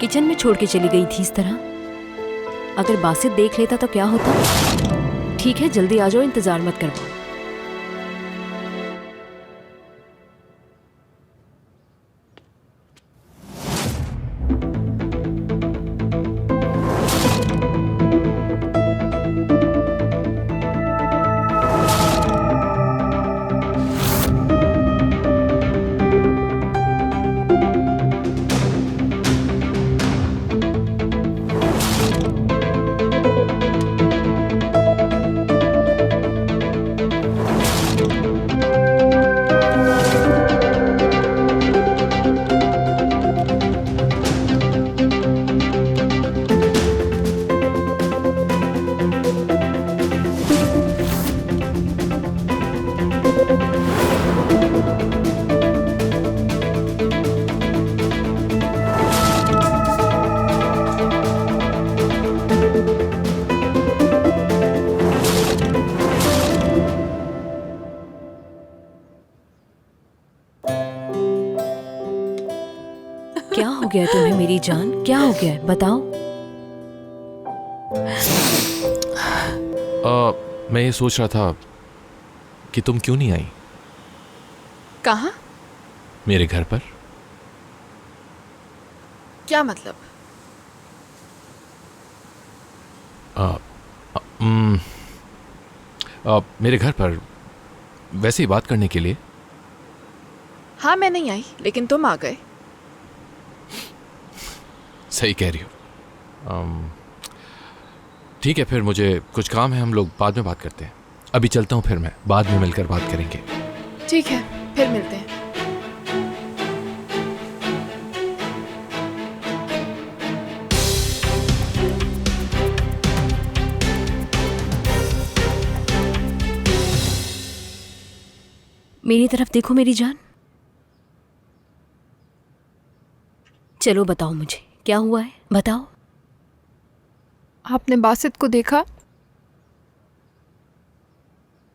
Kitchen में छोड़ के चली गई थी इस तरह। अगर बासित देख लेता तो क्या होता। ठीक है, जल्दी आ जाओ, इंतजार मत करवाओ। क्या हो गया तुम्हें मेरी जान? क्या हो गया है बताओ। मैं ये सोच रहा था कि तुम क्यों नहीं आई कहाँ? मेरे घर पर। क्या मतलब? मेरे घर पर वैसे ही बात करने के लिए। हाँ, मैं नहीं आई, लेकिन तुम आ गए। सही कह रही हो। ठीक है, फिर मुझे कुछ काम है, हम लोग बाद में बात करते हैं। अभी चलता हूँ, फिर मैं बाद में मिलकर बात करेंगे। ठीक है, फिर मिलते हैं। मेरी तरफ देखो मेरी जान। चलो बताओ मुझे क्या हुआ है, बताओ। आपने बासित को देखा?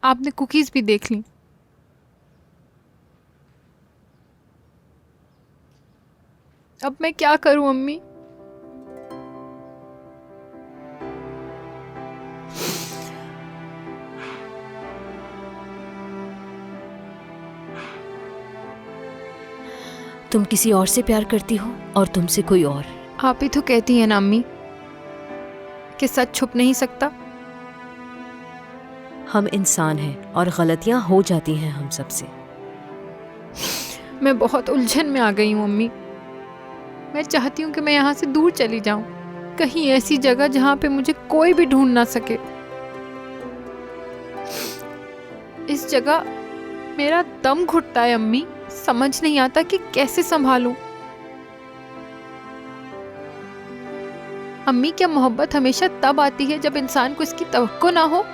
आपने कुकीज भी देख ली। अब मैं क्या करूं अम्मी? तुम किसी और से प्यार करती हो और तुमसे कोई और। आप ही तो कहती हैं ना अम्मी कि सच छुप नहीं सकता। हम इंसान हैं और गलतियां हो जाती हैं हम सबसे। मैं बहुत उलझन में आ गई हूँ अम्मी। मैं चाहती हूँ कि मैं यहाँ से दूर चली जाऊँ, कहीं ऐसी जगह जहाँ पे मुझे कोई भी ढूंढ ना सके। इस जगह मेरा दम घुटता है अम्मी, समझ नहीं आता कि कैसे संभालूं। अम्मी, क्या मोहब्बत हमेशा तब आती है जब इंसान को इसकी तवक्को ना हो?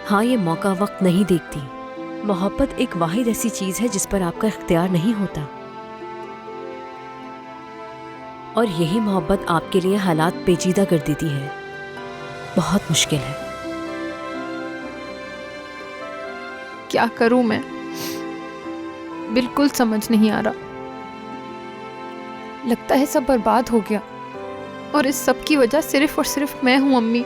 हाँ, ये मौका वक्त नहीं देखती। मोहब्बत एक वाहिद ऐसी चीज है जिस पर आपका इख्तियार नहीं होता, और यही मोहब्बत आपके लिए हालात पेचीदा कर देती है। बहुत मुश्किल है। क्या करूं मैं, बिल्कुल समझ नहीं आ रहा। लगता है सब बर्बाद हो गया, और इस सब की वजह सिर्फ और सिर्फ मैं हूं अम्मी।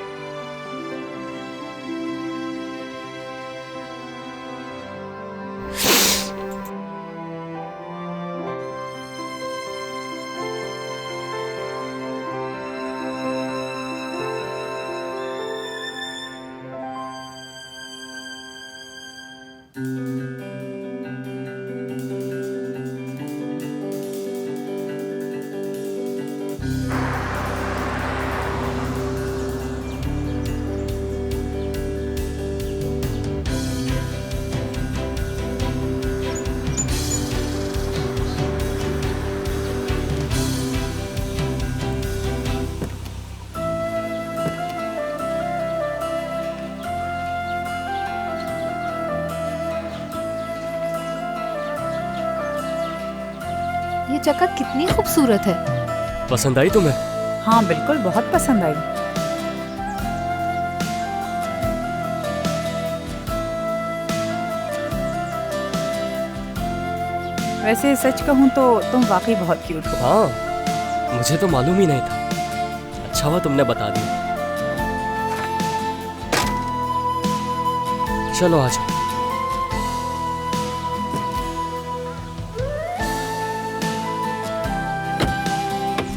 ये जगह कितनी खूबसूरत है। पसंद आई तुम्हें? हाँ बिल्कुल, बहुत पसंद आई। वैसे सच कहूँ तो तुम वाकई बहुत क्यूट हो। हाँ, मुझे तो मालूम ही नहीं था। अच्छा हुआ तुमने बता दिया। चलो आ जाओ।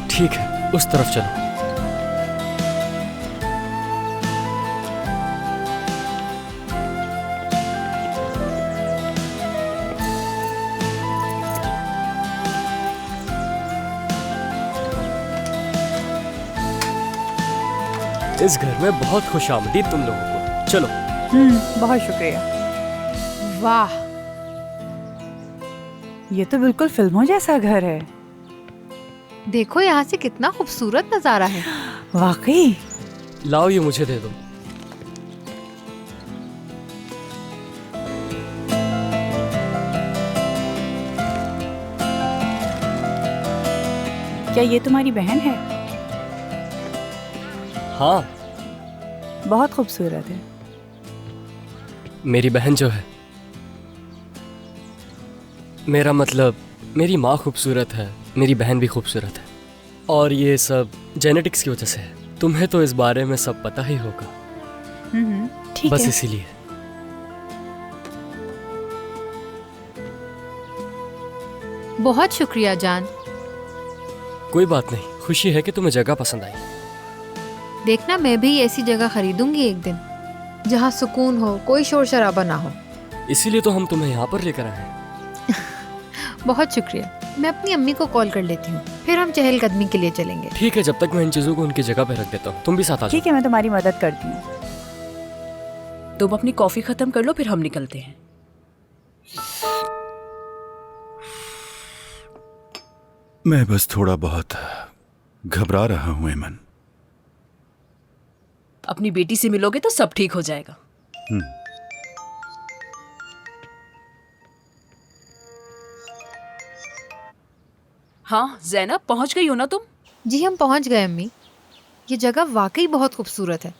ठीक है, उस तरफ चलो। इस घर में बहुत खुशामदीद तुम लोगों को। चलो। बहुत शुक्रिया। वाह, ये तो बिल्कुल फिल्मों जैसा घर है। देखो यहाँ से कितना खूबसूरत नजारा है। वाकई। लाओ ये मुझे दे दो। क्या ये तुम्हारी बहन है? हाँ, बहुत खूबसूरत है। मेरी बहन जो है, मेरा मतलब मेरी माँ खूबसूरत है, मेरी बहन भी खूबसूरत है, और ये सब जेनेटिक्स की वजह से है। तुम्हें तो इस बारे में सब पता ही होगा। ठीक बस है। इसीलिए। बहुत शुक्रिया जान। कोई बात नहीं, खुशी है कि तुम्हें जगह पसंद आई। देखना, मैं भी ऐसी जगह खरीदूंगी एक दिन जहाँ सुकून हो, कोई शोर शराबा ना हो। इसीलिए तो हम तुम्हें यहाँ पर लेकर आए हैं। बहुत शुक्रिया। मैं अपनी अम्मी को कॉल कर लेती हूँ, फिर हम चहलकदमी के लिए चलेंगे। ठीक है, जब तक मैं इन चीजों को उनकी जगह पे रख देता हूँ, तुम भी साथ आ जाओ। ठीक है, मैं तुम्हारी मदद करती हूँ। तुम अपनी कॉफी खत्म कर लो, फिर हम निकलते हैं। मैं बस थोड़ा बहुत घबरा रहा हूं ऐमन। अपनी बेटी से मिलोगे तो सब ठीक हो जाएगा। हाँ ज़ैनब, पहुंच गई हो ना तुम? जी हम पहुँच गए अम्मी। ये जगह वाकई बहुत खूबसूरत है।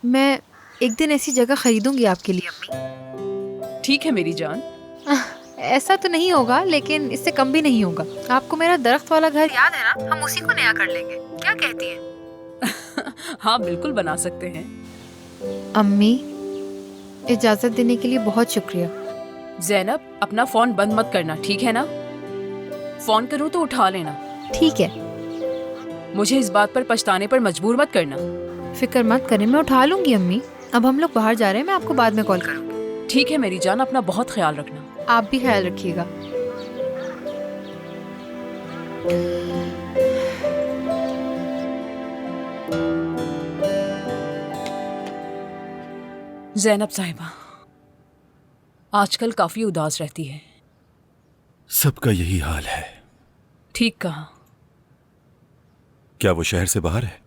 मैं एक दिन ऐसी जगह खरीदूंगी आपके लिए अम्मी। ठीक है मेरी जान। ऐसा तो नहीं होगा, लेकिन इससे कम भी नहीं होगा। आपको मेरा दरख्त वाला घर याद है ना? हम उसी को नया कर लेंगे, क्या कहती हैं? हाँ बिल्कुल बना सकते हैं। अम्मी, इजाजत देने के लिए बहुत शुक्रिया। ज़ैनब, अपना फोन बंद मत करना, ठीक है ना? फोन करूँ तो उठा लेना। ठीक है, मुझे इस बात पर पछताने पर मजबूर मत करना। फिक्र मत करें, मैं उठा लूंगी अम्मी। अब हम लोग बाहर जा रहे हैं, मैं आपको बाद में कॉल करूंगी। ठीक है मेरी जान, अपना बहुत ख्याल रखना। आप भी ख्याल रखिएगा। ज़ैनब साहिबा आजकल काफी उदास रहती है। सबका यही हाल है। ठीक कहा। क्या वो शहर से बाहर है?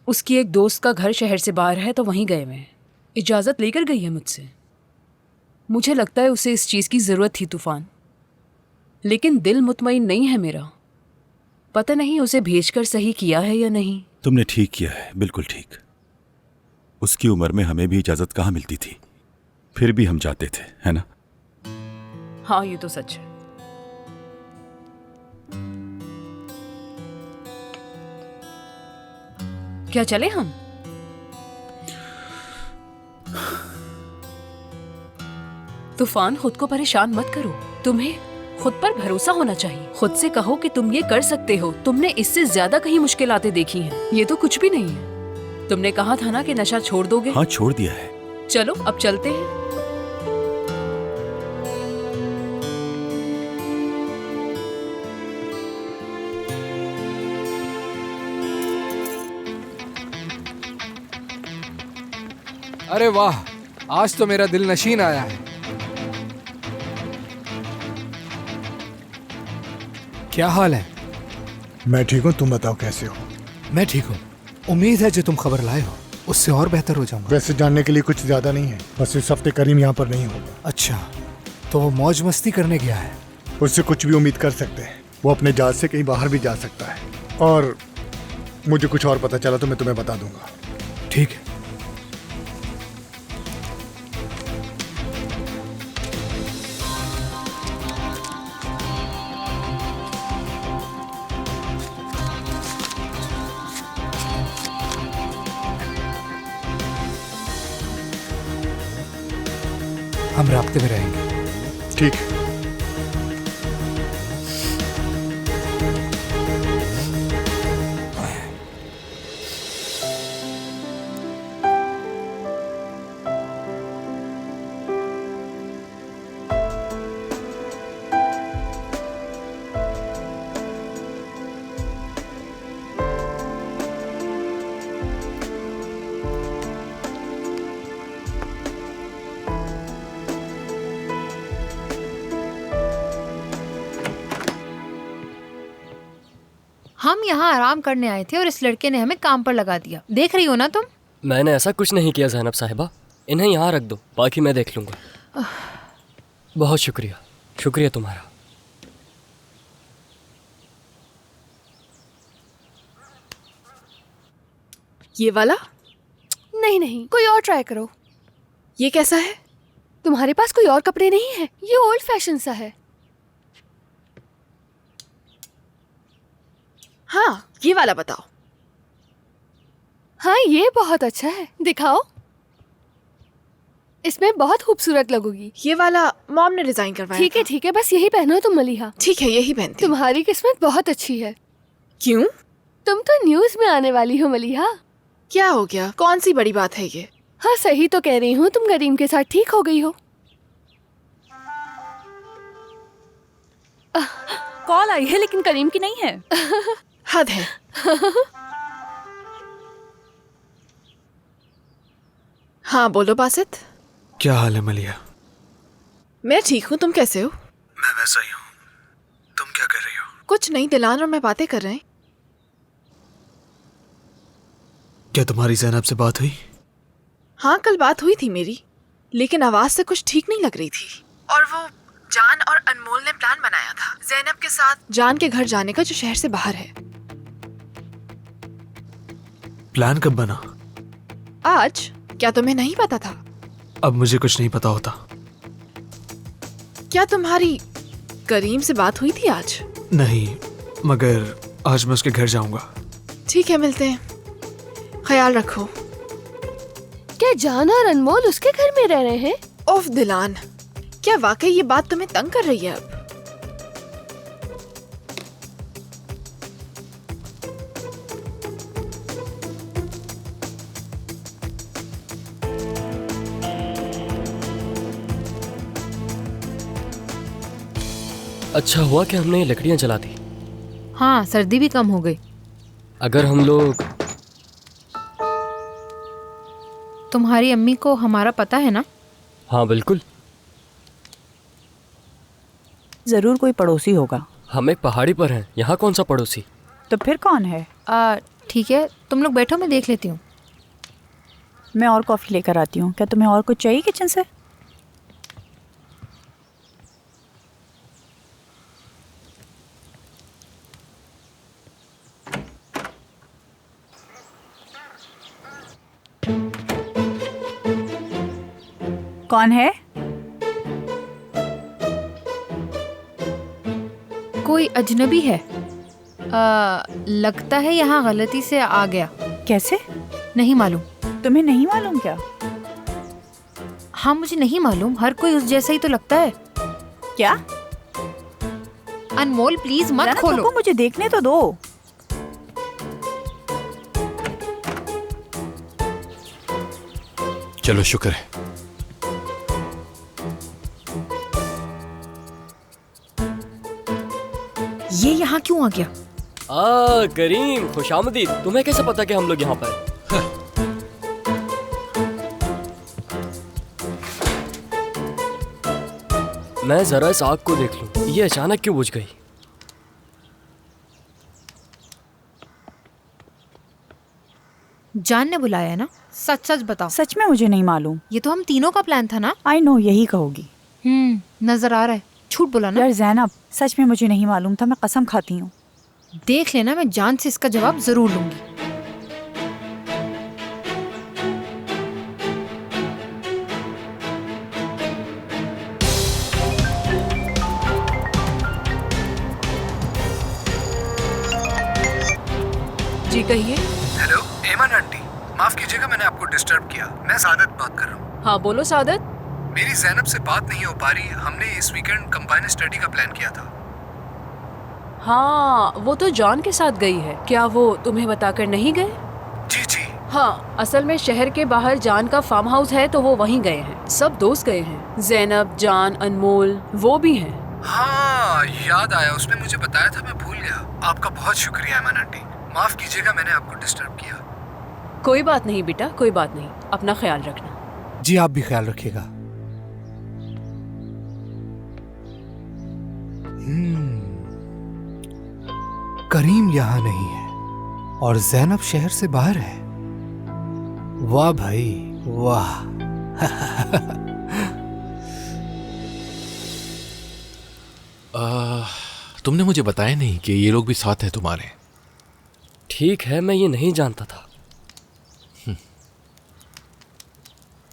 उसकी एक दोस्त का घर शहर से बाहर है, तो वहीं गए हुए हैं। इजाज़त लेकर गई है मुझसे। मुझे लगता है उसे इस चीज़ की ज़रूरत थी तूफ़ान, लेकिन दिल मुतमईन नहीं है मेरा। पता नहीं उसे भेजकर सही किया है या नहीं। तुमने ठीक किया है, बिल्कुल ठीक। उसकी उम्र में हमें भी इजाजत कहाँ मिलती थी, फिर भी हम जाते थे, है ना? हाँ ये तो सच है। क्या चले हम? तूफान, खुद को परेशान मत करो। तुम्हें खुद पर भरोसा होना चाहिए। खुद से कहो कि तुम ये कर सकते हो। तुमने इससे ज्यादा कहीं मुश्किलातें देखी हैं। ये तो कुछ भी नहीं है। तुमने कहा था ना कि नशा छोड़ दोगे। हाँ, छोड़ दिया है। चलो अब चलते हैं। अरे वाह, आज तो मेरा दिल नशीन आया है। क्या हाल है? मैं ठीक हूँ, तुम बताओ कैसे हो? मैं ठीक हूँ। उम्मीद है जो तुम खबर लाए हो उससे और बेहतर हो जाऊंगा। वैसे जानने के लिए कुछ ज्यादा नहीं है, बस इस हफ्ते करीम यहाँ पर नहीं होगा। अच्छा, तो वो मौज मस्ती करने गया है? उससे कुछ भी उम्मीद कर सकते हैं। वो अपने जहाज से कहीं बाहर भी जा सकता है, और मुझे कुछ और पता चला तो मैं तुम्हें बता दूंगा। ठीक है। हम राब्ते में रहेंगे। ठीक। हम यहाँ आराम करने आए थे और इस लड़के ने हमें काम पर लगा दिया। देख रही हो ना तुम? मैंने ऐसा कुछ नहीं किया ज़ैनब साहिबा, इन्हें यहाँ रख दो, बाकी मैं देख लूँगा। बहुत शुक्रिया, शुक्रिया तुम्हारा। ये वाला? नहीं नहीं, कोई और ट्राई करो। ये कैसा है? तुम्हारे पास कोई और कपड़े नहीं है? ये ओल्ड फैशन सा है। हाँ, ये वाला बताओ। हाँ, ये बहुत अच्छा है, दिखाओ। इसमें बहुत खूबसूरत लगोगी। ये वाला मॉम ने डिजाइन करवाया। ठीक है ठीक है, बस यही पहनो तुम मलिहा। ठीक है, यही पहनती हूँ। तुम्हारी किस्मत बहुत अच्छी है। क्यों? तुम तो न्यूज में आने वाली हो मलिहा। क्या हो गया? कौन सी बड़ी बात है ये? हाँ सही तो कह रही हूँ, तुम करीम के साथ ठीक हो गई हो। कॉल आई है लेकिन करीम की नहीं है। हद है। हाँ बोलो बासित। क्या हाल है मलिया? मैं ठीक हूँ, तुम कैसे हो? मैं वैसा ही हूँ। तुम क्या कर रही हो? कुछ नहीं, दिलान और मैं बातें कर रहे हैं। क्या तुम्हारी ज़ैनब से बात हुई? हाँ कल बात हुई थी मेरी, लेकिन आवाज से कुछ ठीक नहीं लग रही थी। और वो जान और अनमोल ने प्लान बनाया था ज़ैनब के साथ जान के घर जाने का, जो शहर से बाहर है। प्लान कब बना? आज। क्या तुम्हें नहीं पता था? अब मुझे कुछ नहीं पता होता। क्या तुम्हारी करीम से बात हुई थी आज? नहीं, मगर आज मैं उसके घर जाऊंगा। ठीक है, मिलते हैं। ख्याल रखो। क्या जान और अनमोल उसके घर में रह रहे हैं? ओफ दिलान, क्या वाकई ये बात तुम्हें तंग कर रही है अब? अच्छा हुआ कि हमने ये लकड़ियाँ जला दी। हाँ, सर्दी भी कम हो गई। अगर हम लोग... तुम्हारी अम्मी को हमारा पता है ना? हाँ बिल्कुल। जरूर कोई पड़ोसी होगा। हम एक पहाड़ी पर हैं, यहाँ कौन सा पड़ोसी? तो फिर कौन है? ठीक है, तुम लोग बैठो, मैं देख लेती हूँ। मैं और कॉफ़ी लेकर आती हूँ। क्या तुम्हें और कुछ चाहिए किचन से? कौन है? कोई अजनबी है। लगता है यहाँ गलती से आ गया। कैसे? नहीं मालूम। तुम्हें नहीं मालूम क्या? हाँ मुझे नहीं मालूम, हर कोई उस जैसा ही तो लगता है। क्या? अनमोल प्लीज मत खोलो। तुमको मुझे देखने तो दो। चलो शुक्र है। ये यहाँ क्यों आ गया? करीम, खुशामदीद। तुम्हें कैसे पता कि हम लोग यहाँ पर? मैं जरा इस आग को देख लूं, ये अचानक क्यों बुझ गई? जान ने बुलाया है ना? सच सच बताओ। सच में मुझे नहीं मालूम। ये तो हम तीनों का प्लान था ना? आई नो, यही कहोगी। नजर आ रहा है। झूठ बोला ना? यार ज़ैनब, सच में मुझे नहीं मालूम था, मैं कसम खाती हूँ। देख लेना, मैं जान से इसका जवाब जरूर लूंगी। जी कहिए। हेलो एमन आंटी, माफ कीजिएगा मैंने आपको डिस्टर्ब किया। मैं सादत बात कर रहा हूँ। हाँ बोलो सादत। मेरी जैनब से बात नहीं हो पा रही। हमने इस वीकेंड कंबाइंड स्टडी का प्लान किया था। हाँ, वो तो जॉन के साथ गई है। क्या वो तुम्हें बताकर नहीं गए? जी जी। हाँ, असल में शहर के बाहर जान का फार्म हाउस है तो वो वहीं गए हैं। सब दोस्त गए हैं, जैनब, जान, अनमोल, वो भी हैं। हाँ याद आया, उसने मुझे बताया था, मैं भूल गया। आपका बहुत शुक्रिया ऐमन आंटी, माफ कीजिएगा मैंने आपको डिस्टर्ब किया। कोई बात नहीं बेटा, कोई बात नहीं, अपना ख्याल रखना। जी आप भी ख्याल रखिएगा। करीम यहाँ नहीं है और जैनब शहर से बाहर है। वाह भाई वाह। तुमने मुझे बताया नहीं कि ये लोग भी साथ हैं तुम्हारे। ठीक है, मैं ये नहीं जानता था।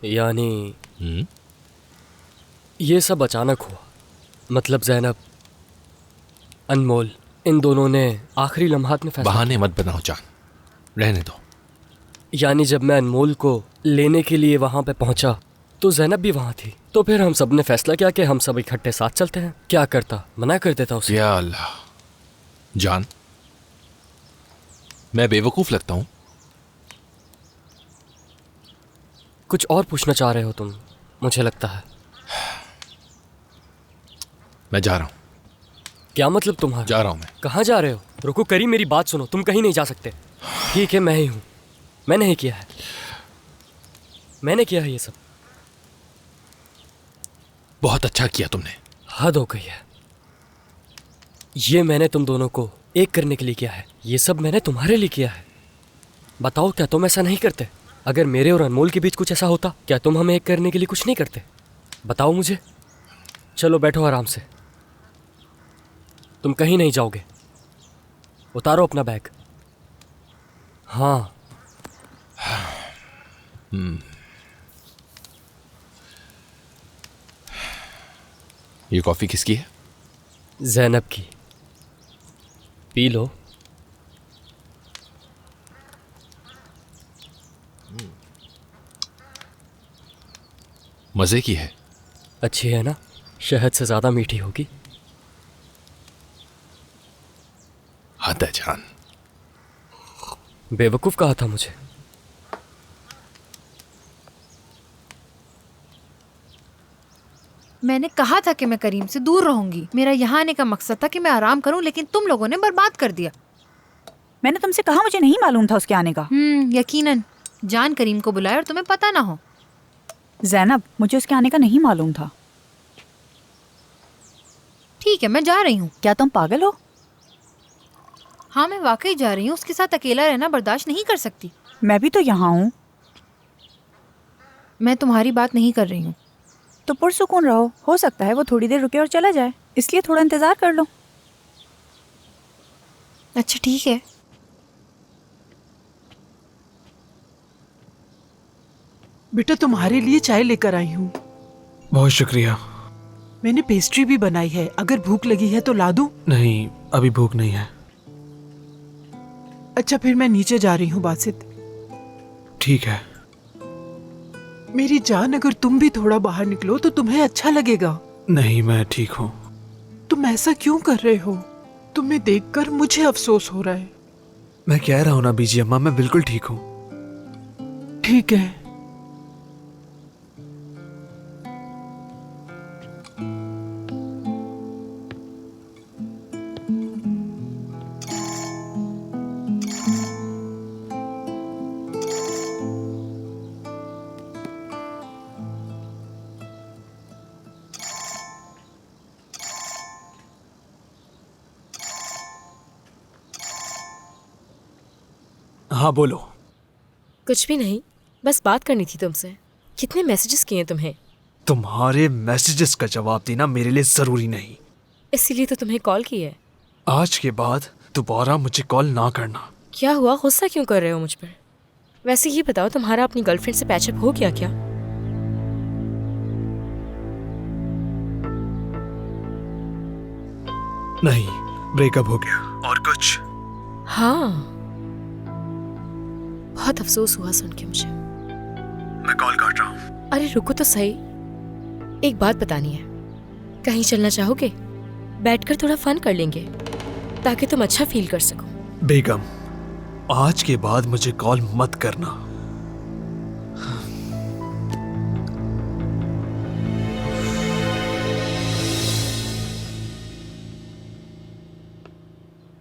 यानी ये सब अचानक हुआ। मतलब जैनब, अनमोल, इन दोनों ने आखिरी लम्हात में फैसला। बहाने मत बनाओ जान, रहने दो। यानी जब मैं अनमोल को लेने के लिए वहां पे पहुंचा तो जैनब भी वहां थी। तो फिर हम सब ने फैसला किया कि हम सब इकट्ठे साथ चलते हैं। क्या करता, मना कर देता उसे। या अल्लाह जान, मैं बेवकूफ लगता हूं? कुछ और पूछना चाह रहे हो तुम, मुझे लगता है। मैं जा रहा हूं। क्या मतलब तुम्हारा? जा रहा हूं मैं। कहाँ जा रहे हो? रुको करीम, मेरी बात सुनो, तुम कहीं नहीं जा सकते। ठीक है, मैं ही हूं, मैंने ही किया है, मैंने किया है ये सब। बहुत अच्छा किया तुमने। हद हो गई है। ये मैंने तुम दोनों को एक करने के लिए किया है। ये सब मैंने तुम्हारे लिए किया है। बताओ, क्या तुम ऐसा नहीं करते? अगर मेरे और अनमोल के बीच कुछ ऐसा होता, क्या तुम हमें एक करने के लिए कुछ नहीं करते? बताओ मुझे। चलो बैठो आराम से, तुम कहीं नहीं जाओगे। उतारो अपना बैग। हाँ। ये कॉफी किसकी है? जैनब की, पी लो। मजे की है। अच्छी है ना? शहद से ज्यादा मीठी होगी। हद है जान। बेवकूफ कहा था मुझे। मैंने कहा था कि मैं करीम से दूर रहूंगी। मेरा यहाँ आने का मकसद था कि मैं आराम करूं, लेकिन तुम लोगों ने बर्बाद कर दिया। मैंने तुमसे कहा, मुझे नहीं मालूम था उसके आने का। यकीनन जान करीम को बुलाया और तुम्हें पता ना हो। जैनब, मुझे उसके आने का नहीं मालूम था। ठीक है, मैं जा रही हूँ। क्या तुम पागल हो? हाँ, मैं वाकई जा रही हूँ। उसके साथ अकेला रहना बर्दाश्त नहीं कर सकती। मैं भी तो यहाँ हूँ। मैं तुम्हारी बात नहीं कर रही हूँ। तो पुरसुकून रहो, हो सकता है वो थोड़ी देर रुके और चला जाए, इसलिए थोड़ा इंतजार कर लो। अच्छा ठीक है। बेटा, तुम्हारे लिए चाय लेकर आई हूँ। बहुत शुक्रिया। मैंने पेस्ट्री भी बनाई है, अगर भूख लगी है तो ला दूँ? नहीं, अभी भूख नहीं है। अच्छा, फिर मैं नीचे जा रही हूँ बासित। ठीक है। मेरी जान, अगर तुम भी थोड़ा बाहर निकलो तो तुम्हें अच्छा लगेगा। नहीं, मैं ठीक हूँ। तुम ऐसा क्यों कर रहे हो? तुम्हें देखकर मुझे अफसोस हो रहा है। मैं कह रहा हूँ ना बीजी अम्मा, मैं बिल्कुल ठीक हूँ। ठीक है। हाँ बोलो। कुछ भी नहीं, बस बात करनी थी तुमसे। कितने मैसेजेस किए तुम्हें? तुम्हारे मैसेजेस का जवाब देना मेरे लिए जरूरी नहीं, इसीलिए तो तुम्हें कॉल की है। आज के बाद दोबारा मुझे कॉल ना करना। क्या हुआ, गुस्सा क्यों कर रहे हो मुझ पर? वैसे ये बताओ, तुम्हारा अपनी गर्लफ्रेंड से पैचअप हो गया क्या? नहीं, ब्रेकअप हो गया। और कुछ? हाँ, बहुत अफसोस हुआ सुन के मुझे। मैं कॉल काट रहा हूँ। अरे रुको तो सही। एक बात बतानी है, कहीं चलना चाहोगे? बैठकर थोड़ा फन कर लेंगे ताकि तुम अच्छा फील कर सको। बेगम, आज के बाद मुझे कॉल मत करना।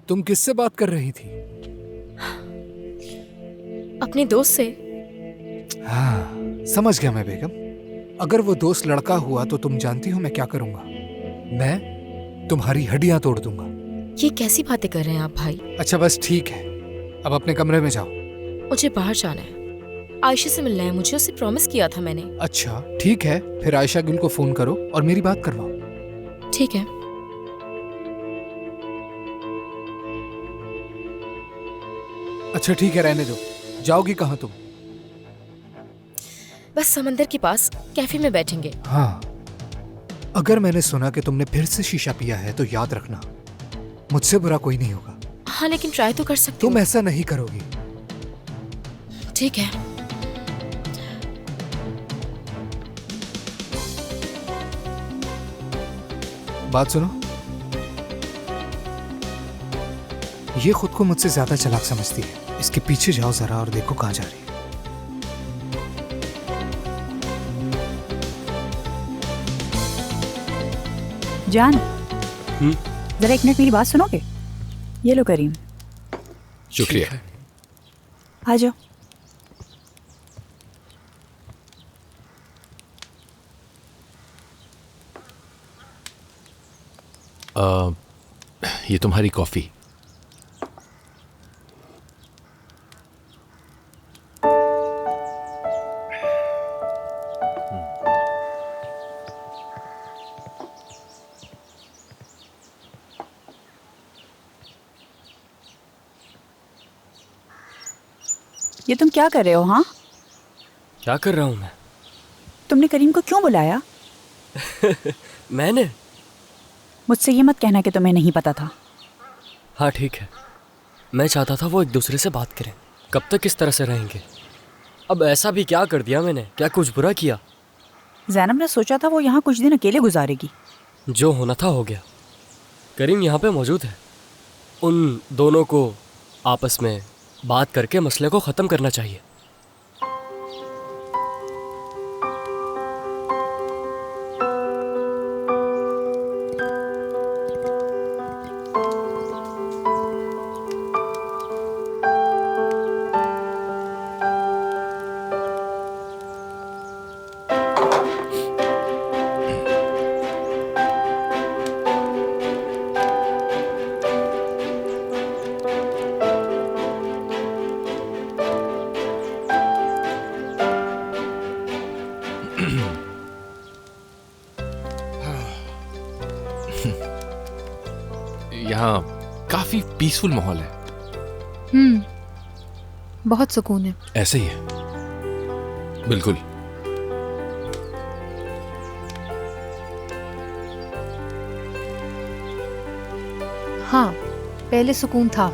तुम किससे बात कर रही थी? अपने दोस्त से। हाँ, समझ गया मैं बेगम। अगर वो दोस्त लड़का हुआ तो तुम जानती हो मैं क्या करूंगा? मैं तुम्हारी हड्डियां तोड़ दूंगा। ये कैसी बातें कर रहे हैं आप भाई? अच्छा बस ठीक है, अब अपने कमरे में जाओ। मुझे बाहर जाना है, आयशा से मिलना है मुझे, उससे प्रॉमिस किया था मैंने। अच्छा ठीक है, फिर आयशा गुल को फोन करो और मेरी बात करवाओ। ठीक है। अच्छा ठीक है, रहने दो। जाओगी कहाँ तुम? बस समंदर के पास कैफे में बैठेंगे। हाँ, अगर मैंने सुना कि तुमने फिर से शीशा पिया है तो याद रखना, मुझसे बुरा कोई नहीं होगा। हाँ लेकिन ट्राई तो कर सकते तुम ऐसा नहीं करोगी। ठीक है। बात सुनो, ये खुद को मुझसे ज्यादा चालाक समझती है। इसके पीछे जाओ जरा और देखो कहाँ जा रही है। जान, जरा एक मिनट मेरी बात सुनोगे? ये लो करीम। शुक्रिया। आ जाओ। ये तुम्हारी कॉफी। ये तुम क्या कर रहे हो? हाँ, क्या कर रहा हूँ मैं? तुमने करीम को क्यों बुलाया? मैंने? मुझसे ये मत कहना कि तुम्हें नहीं पता था। हाँ ठीक है, मैं चाहता था वो एक दूसरे से बात करें। कब तक इस तरह से रहेंगे? अब ऐसा भी क्या कर दिया मैंने? क्या कुछ बुरा किया? ज़ैनब ने सोचा था वो यहाँ कुछ दिन अकेले गुजारेगी। जो होना था हो गया। करीम यहाँ पे मौजूद है। उन दोनों को आपस में बात करके मसले को ख़त्म करना चाहिए। यहाँ काफी पीसफुल माहौल है। बहुत सुकून है। ऐसे ही है, बिल्कुल। हाँ, पहले सुकून था,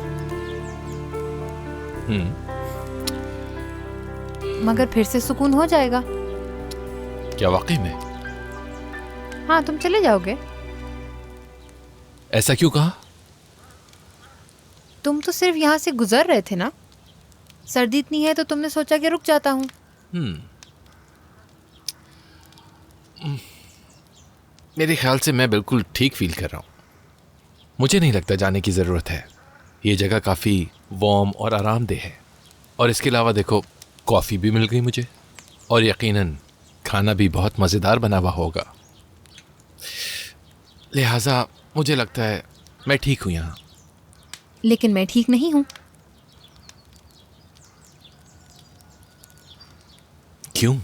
मगर फिर से सुकून हो जाएगा। क्या वाकई में? हाँ, तुम चले जाओगे? ऐसा क्यों कहा? तुम तो सिर्फ यहाँ से गुजर रहे थे ना। सर्दी इतनी है तो तुमने सोचा कि रुक जाता हूँ। मेरे ख्याल से मैं बिल्कुल ठीक फील कर रहा हूँ। मुझे नहीं लगता जाने की ज़रूरत है। ये जगह काफ़ी वार्म और आरामदेह है। और इसके अलावा देखो, कॉफ़ी भी मिल गई मुझे, और यकीनन खाना भी बहुत मज़ेदार बना हुआ होगा। लिहाजा मुझे लगता है मैं ठीक हूँ यहाँ। लेकिन मैं ठीक नहीं हूँ। क्यों?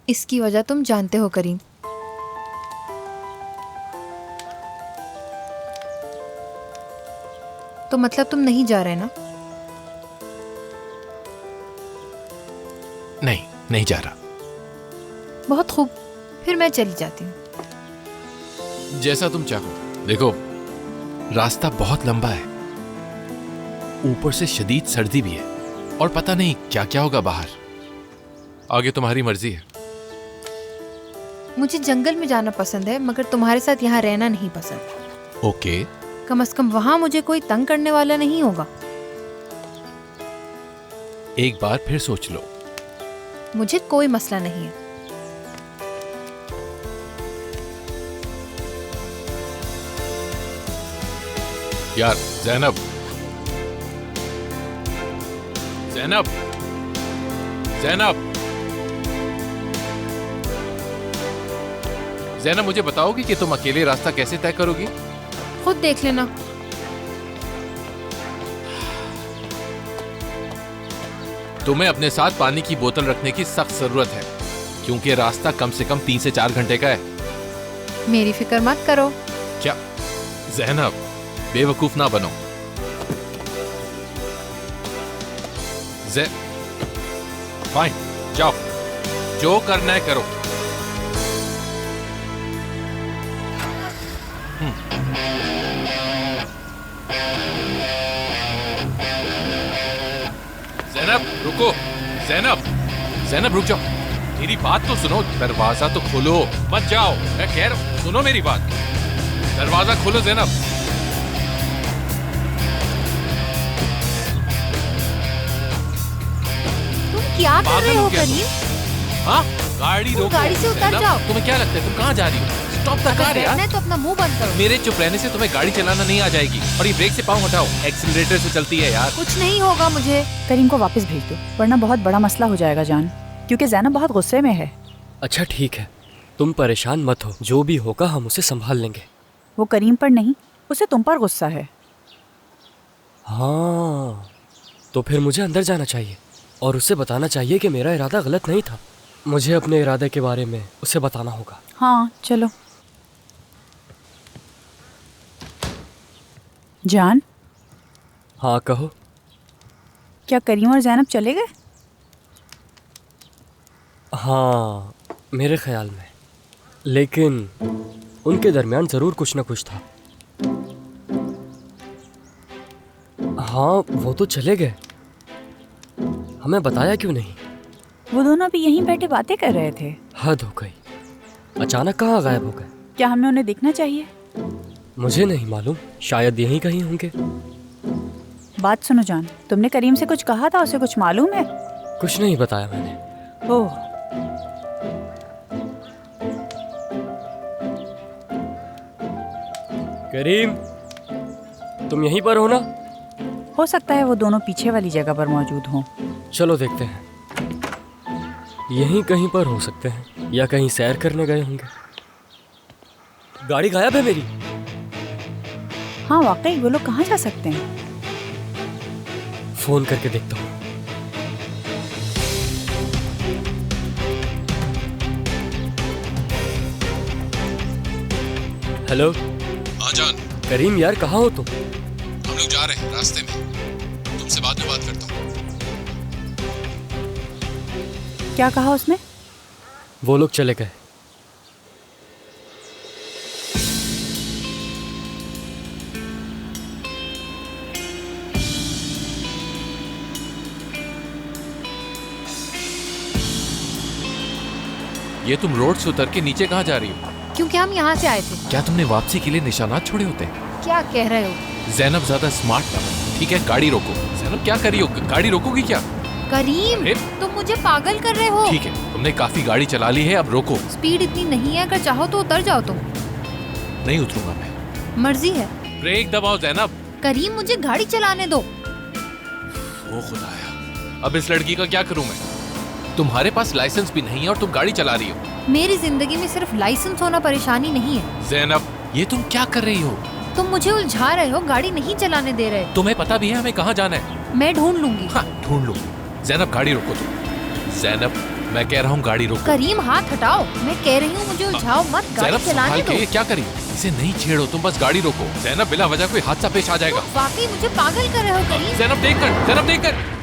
इसकी वजह तुम जानते हो करीम। तो मतलब तुम नहीं जा रहे ना? नहीं जा रहा। बहुत खूब, फिर मैं चली जाती हूँ। जैसा तुम चाहो। देखो, रास्ता बहुत लंबा है, ऊपर से शदीद सर्दी भी है, और पता नहीं क्या क्या होगा बाहर। आगे तुम्हारी मर्जी है। मुझे जंगल में जाना पसंद है, मगर तुम्हारे साथ यहाँ रहना नहीं पसंद। ओके। कम से कम वहाँ मुझे कोई तंग करने वाला नहीं होगा। एक बार फिर सोच लो। मुझे कोई मसला नहीं है। यार ज़ैनब, ज़ैनब, ज़ैनब, ज़ैनब, मुझे बताओगी कि तुम अकेले रास्ता कैसे तय करोगी? खुद देख लेना। तुम्हें अपने साथ पानी की बोतल रखने की सख्त जरूरत है, क्योंकि रास्ता कम से कम 3 से 4 घंटे का है। मेरी फिक्र मत करो। क्या ज़ैनब, बेवकूफ ना बनो। फाइन, जाओ, जो करना है करो। ज़ैनब रुको, ज़ैनब, ज़ैनब रुक जाओ, मेरी बात तो सुनो। दरवाजा तो खोलो, मत जाओ, मैं कह रहा हूं, सुनो मेरी बात। दरवाजा खोलो ज़ैनब। तुम क्या कर रहे हो करीम? हाँ, गाड़ी रोको। गाड़ी से उतर जाओ। तुम्हें क्या लगता है तुम कहाँ जा रही हो? स्टॉप द कार यार। तो अपना मुंह बंद करो। मेरे चुप रहने से तुम्हें गाड़ी चलाना नहीं आ जाएगी। और ये ब्रेक से पाँव हटाओ, एक्सीलरेटर से चलती है यार। कुछ नहीं होगा मुझे। करीम को वापस भेज दो, वरना बहुत बड़ा मसला हो जाएगा जान, क्योंकि ज़ैनब बहुत गुस्से में है। अच्छा ठीक है, तुम परेशान मत हो, जो भी होगा हम उसे संभाल लेंगे। वो करीम पर नहीं, उसे तुम पर गुस्सा है। हाँ, तो फिर मुझे अंदर जाना चाहिए और उसे बताना चाहिए कि मेरा इरादा गलत नहीं था। मुझे अपने इरादे के बारे में उसे बताना होगा। हाँ चलो। जान। हाँ कहो। क्या करीम और ज़ैनब चले गए? हाँ, मेरे ख्याल में, लेकिन उनके दरमियान ज़रूर कुछ ना कुछ था। हाँ, वो तो चले गए, हमें बताया क्यों नहीं? वो दोनों भी यहीं बैठे बातें कर रहे थे। हद हो गई, अचानक कहाँ गायब हो गए? क्या हमें उन्हें देखना चाहिए? मुझे नहीं मालूम, शायद यहीं कहीं होंगे। बात सुनो जान, तुमने करीम से कुछ कहा था, उसे कुछ मालूम है? कुछ नहीं बताया मैंने। ओह, करीम, तुम यहीं पर हो ना? हो सकता है वो दोनों पीछे वाली जगह पर मौजूद हों। चलो देखते हैं, यहीं कहीं पर हो सकते हैं या कहीं सैर करने गए होंगे। गाड़ी गायब है मेरी। हाँ वाकई, वो लोग कहाँ जा सकते हैं? फोन करके देखता हूँ। हेलो। हाँ जान। करीम यार, कहाँ हो तुम? हम लोग जा रहे हैं, रास्ते में। तुमसे बाद में बात करता हूँ। क्या कहा उसने? वो लोग चले गए। ये तुम रोड से उतर के नीचे कहाँ जा रही हो? क्योंकि हम यहाँ से आए थे। क्या तुमने वापसी के लिए निशानात छोड़े होते हैं? क्या कह रहे हो? ज़ैनब ज्यादा स्मार्ट ना बनो, ठीक है? गाड़ी रोको। ज़ैनब क्या कर रही हो? गाड़ी रोकोगी क्या? करीम, तुम मुझे पागल कर रहे हो। ठीक है, तुमने काफी गाड़ी चला ली है, अब रोको। स्पीड इतनी नहीं है, अगर चाहो तो उतर जाओ तुम। नहीं उतरूंगा मैं। मर्जी है। ब्रेक दबाओ ज़ैनब। करीम, मुझे गाड़ी चलाने दो। वो खुदाया, अब इस लड़की का क्या करूं मैं? तुम्हारे पास लाइसेंस भी नहीं है और तुम गाड़ी चला रही हो। मेरी जिंदगी में सिर्फ लाइसेंस होना परेशानी नहीं है। ज़ैनब, ये तुम क्या कर रही हो? तुम मुझे उलझा रहे हो, गाड़ी नहीं चलाने दे रहे। तुम्हें पता भी है हमें कहाँ जाना है? मैं ढूंढ लूंगी। हाँ, ढूंढ लूंगी। ज़ैनब गाड़ी रोको तुम। ज़ैनब, मैं कह रहा हूँ गाड़ी रोको। करीम हाथ हटाओ, मैं कह रही हूँ मुझे उलझाओ मत, गाड़ी चलाने दो। ये क्या करी? इसे नहीं छेड़ो, तुम बस गाड़ी रोको। ज़ैनब, बिला वजह कोई हादसा पेश आ जाएगा। वाकई मुझे पागल कर रहे हो करीम। ज़ैनब देख कर, ज़ैनब देख कर।